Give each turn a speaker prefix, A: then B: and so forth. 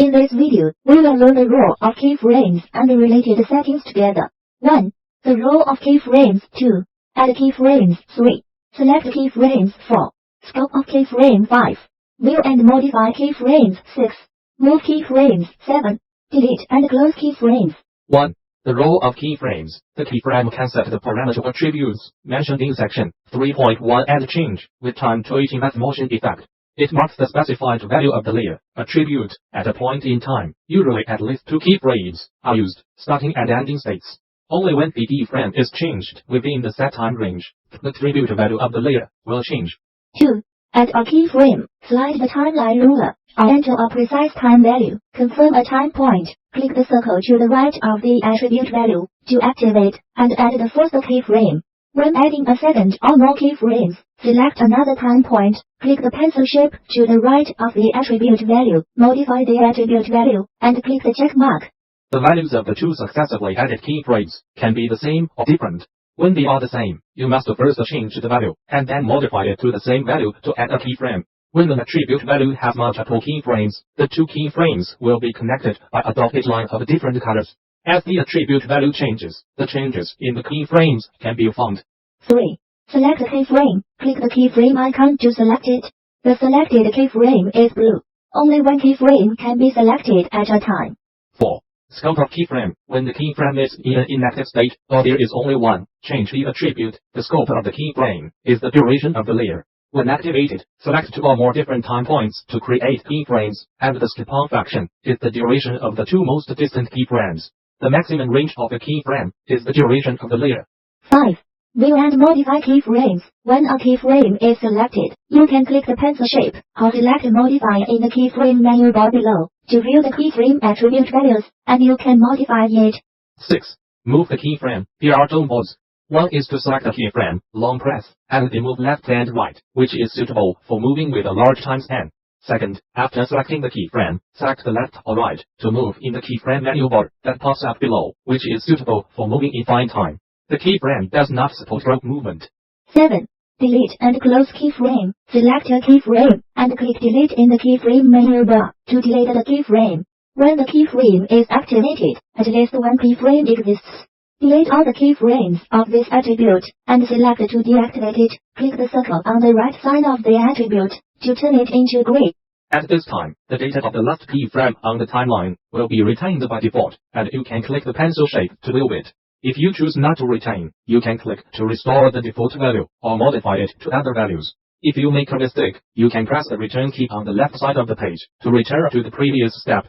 A: In this video, we will learn the role of keyframes and the related settings together. 1. The role of keyframes. 2. Add keyframes. 3. Select keyframes. 4. Scope of keyframe. 5. View and modify keyframes. 6. Move keyframes. 7. Delete and close keyframes.
B: 1. The role of keyframes. The keyframe can set the parameter attributes mentioned in section 3.1 and change with time to 18 as motion effect. It marks the specified value of the layer attribute at a point in time. Usually at least 2 keyframes are used, starting and ending states. Only when the keyframe is changed within the set time range, the attribute value of the layer will change.
A: 2. Add a keyframe. Slide the timeline ruler, or enter a precise time value. Confirm a time point. Click the circle to the right of the attribute value to activate and add the first keyframe. When adding a second or more keyframes, select another time point. Click the pencil shape to the right of the attribute value. Modify the attribute value and click the check mark.
B: The values of the 2 successively added keyframes can be the same or different. When they are the same, you must first change the value and then modify it to the same value to add a keyframe. When an attribute value has multiple keyframes, the 2 keyframes will be connected by a dotted line of different colors. As the attribute value changes, the changes in the keyframes can be found.
A: 3. Select a keyframe. Click the keyframe icon to select it. The selected keyframe is blue. Only one keyframe can be selected at a time.
B: 4. Scope of keyframe. When the keyframe is in an inactive state, or there is only one change in attribute, the scope of the keyframe is the duration of the layer. When activated, select 2 or more different time points to create keyframes, and the skip on function is the duration of the 2 most distant keyframes. The maximum range of a keyframe is the duration of the layer.
A: 5. View and modify keyframes. When a keyframe is selected, you can click the pencil shape or select Modify in the keyframe menu bar below to view the keyframe attribute values, and you can modify it.
B: 6. Move the keyframe. Here are 2 modes. One is to select a keyframe, long press, and then move left and right, which is suitable for moving with a large time span. Second, after selecting the keyframe, select the left or right to move in the keyframe menu bar that pops up below, which is suitable for moving in fine time. The keyframe does not support rope movement.
A: 7. Delete and close keyframe. Select a keyframe and click Delete in the keyframe menu bar to delete the keyframe. When the keyframe is activated, at least one keyframe exists. Delete all the keyframes of this attribute and select to deactivate it. Click the circle on the right side of the attribute to turn it into gray.
B: At this time, the data of the last keyframe on the timeline will be retained by default, and you can click the pencil shape to view it. If you choose not to retain, you can click to restore the default value or modify it to other values. If you make a mistake, you can press the return key on the left side of the page to return to the previous step.